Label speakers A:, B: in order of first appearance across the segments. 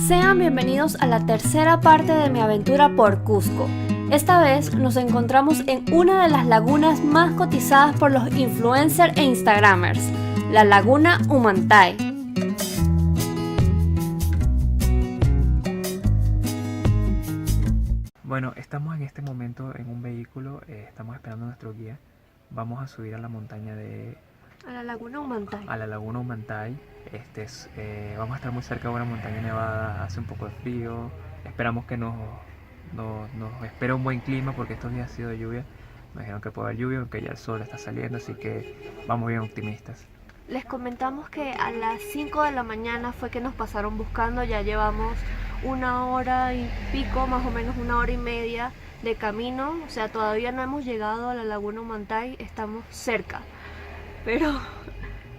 A: Sean bienvenidos a la tercera parte de mi aventura por Cusco. Esta vez nos encontramos en una de las lagunas más cotizadas por los influencers e instagramers, la laguna Humantay.
B: Bueno, estamos en este momento en un vehículo, estamos esperando a nuestro guía. Vamos a subir a la montaña
A: A la laguna Humantay.
B: a la laguna Humantay. Vamos a estar muy cerca de una montaña nevada, hace un poco de frío. Esperamos que nos espere un buen clima porque estos días ha sido de lluvia. Me dijeron que puede haber lluvia, aunque ya el sol está saliendo, así que vamos bien optimistas.
A: Les comentamos que a las 5 de la mañana fue que nos pasaron buscando, ya llevamos una hora y pico, más o menos una hora y media de camino, o sea, todavía no hemos llegado a la laguna Humantay, estamos cerca, pero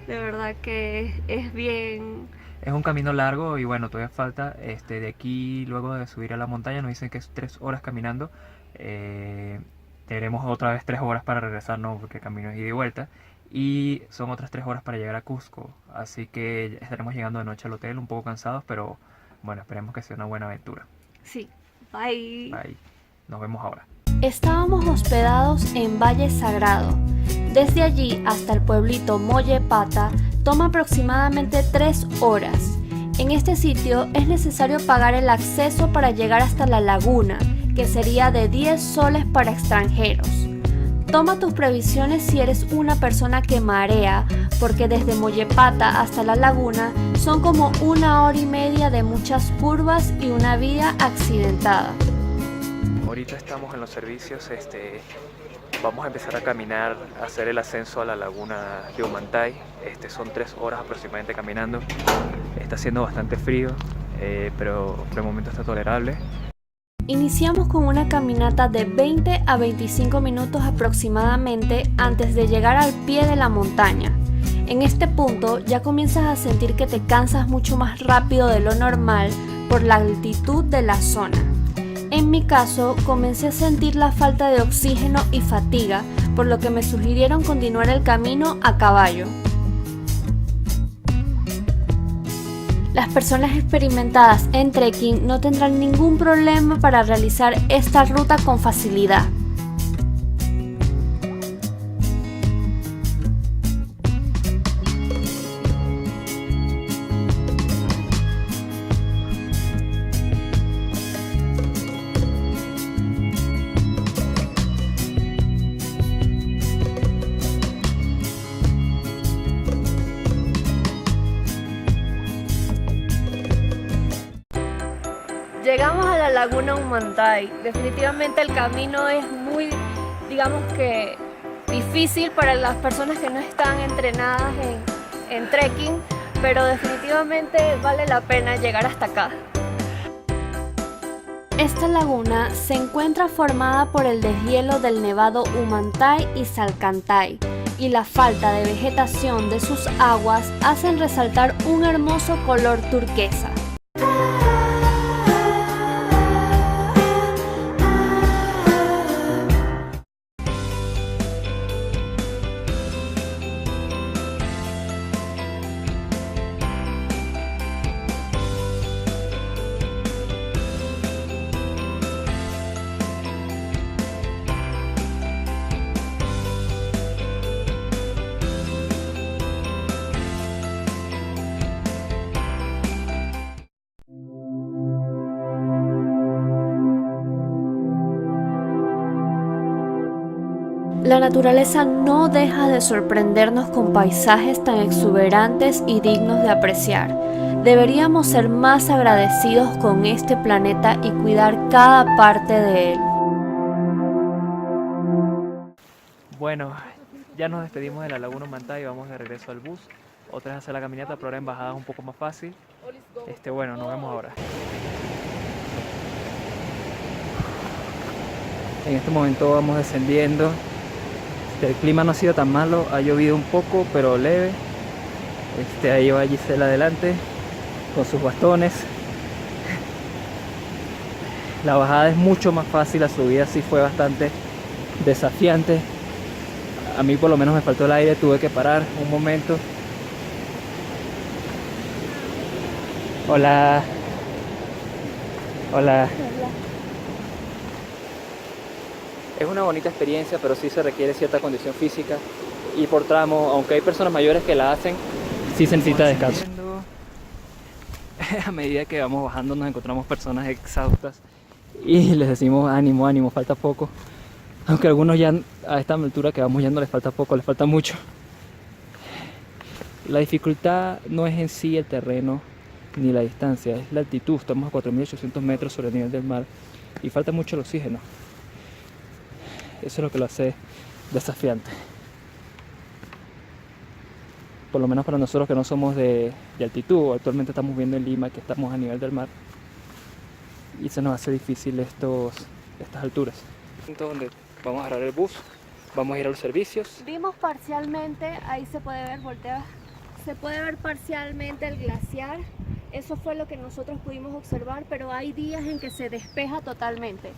A: de verdad que es bien.
B: Es un camino largo y bueno, todavía falta, de aquí luego de subir a la montaña nos dicen que es 3 horas caminando. Tendremos otra vez 3 horas para regresarnos porque el camino es ida y vuelta. Y son otras 3 horas para llegar a Cusco. Así que estaremos llegando de noche al hotel un poco cansados, pero bueno, esperemos que sea una buena aventura.
A: Sí, bye.
B: Bye. Nos vemos ahora.
A: Estábamos hospedados en Valle Sagrado. Desde allí hasta el pueblito Mollepata toma aproximadamente 3 horas. En este sitio es necesario pagar el acceso para llegar hasta la laguna, que sería de 10 soles para extranjeros. Toma tus previsiones si eres una persona que marea, porque desde Mollepata hasta la laguna son como una hora y media de muchas curvas y una vía accidentada.
B: Ahorita estamos en los servicios, vamos a empezar a caminar, a hacer el ascenso a la laguna de Humantay. Son 3 horas aproximadamente caminando. Está haciendo bastante frío, pero por el momento está tolerable.
A: Iniciamos con una caminata de 20 a 25 minutos aproximadamente antes de llegar al pie de la montaña. En este punto ya comienzas a sentir que te cansas mucho más rápido de lo normal por la altitud de la zona. En mi caso, comencé a sentir la falta de oxígeno y fatiga, por lo que me sugirieron continuar el camino a caballo. Las personas experimentadas en trekking no tendrán ningún problema para realizar esta ruta con facilidad. Llegamos a la laguna Humantay. Definitivamente el camino es muy, digamos que difícil para las personas que no están entrenadas en trekking, pero definitivamente vale la pena llegar hasta acá. Esta laguna se encuentra formada por el deshielo del nevado Humantay y Salcantay, y la falta de vegetación de sus aguas hacen resaltar un hermoso color turquesa. La naturaleza no deja de sorprendernos con paisajes tan exuberantes y dignos de apreciar. Deberíamos ser más agradecidos con este planeta y cuidar cada parte de él.
B: Bueno, ya nos despedimos de la laguna Humantay y vamos de regreso al bus. Otra vez hacer la caminata, pero ahora en bajada es un poco más fácil. Bueno, nos vemos ahora. En este momento vamos descendiendo. El clima no ha sido tan malo, ha llovido un poco, pero leve. Ahí va Gisela adelante con sus bastones. La bajada es mucho más fácil, la subida sí fue bastante desafiante. A mí por lo menos me faltó el aire, tuve que parar un momento. Hola. Hola. Es una bonita experiencia, pero sí se requiere cierta condición física. Y por tramo, aunque hay personas mayores que la hacen, sí se necesita descanso. A medida que vamos bajando nos encontramos personas exhaustas y les decimos ánimo, ánimo, falta poco. Aunque a algunos ya a esta altura que vamos ya no les falta poco, les falta mucho. La dificultad no es en sí el terreno ni la distancia, es la altitud. Estamos a 4.800 metros sobre el nivel del mar y falta mucho el oxígeno. Eso es lo que lo hace desafiante. Por lo menos para nosotros que no somos de altitud. Actualmente estamos viviendo en Lima, que estamos a nivel del mar, y se nos hace difícil estas alturas. Donde vamos a agarrar el bus, vamos a ir a los servicios.
A: Vimos parcialmente, ahí se puede ver, voltea, se puede ver parcialmente el glaciar. Eso fue lo que nosotros pudimos observar, pero hay días en que se despeja totalmente.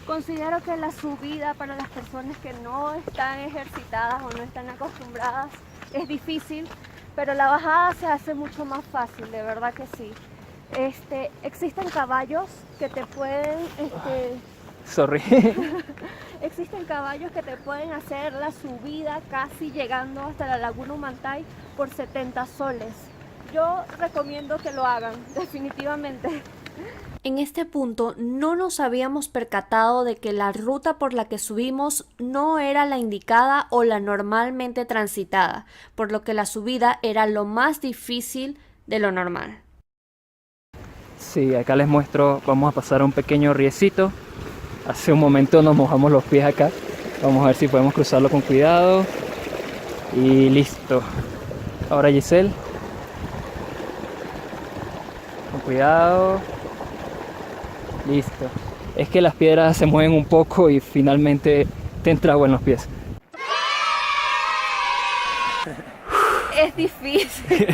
A: Considero que la subida para las personas que no están ejercitadas o no están acostumbradas es difícil, pero la bajada se hace mucho más fácil, de verdad que sí. Existen caballos que te pueden...
B: Sorry.
A: Existen caballos que te pueden hacer la subida casi llegando hasta la Laguna Humantay por 70 soles. Yo recomiendo que lo hagan, definitivamente. En este punto no nos habíamos percatado de que la ruta por la que subimos no era la indicada o la normalmente transitada, por lo que la subida era lo más difícil de lo normal.
B: Sí, acá les muestro, vamos a pasar un pequeño riecito. Hace un momento nos mojamos los pies acá. Vamos a ver si podemos cruzarlo con cuidado. Y listo. Ahora Giselle. Con cuidado. Listo. Es que las piedras se mueven un poco y finalmente te entra agua en los pies.
A: Es difícil.
B: Sí.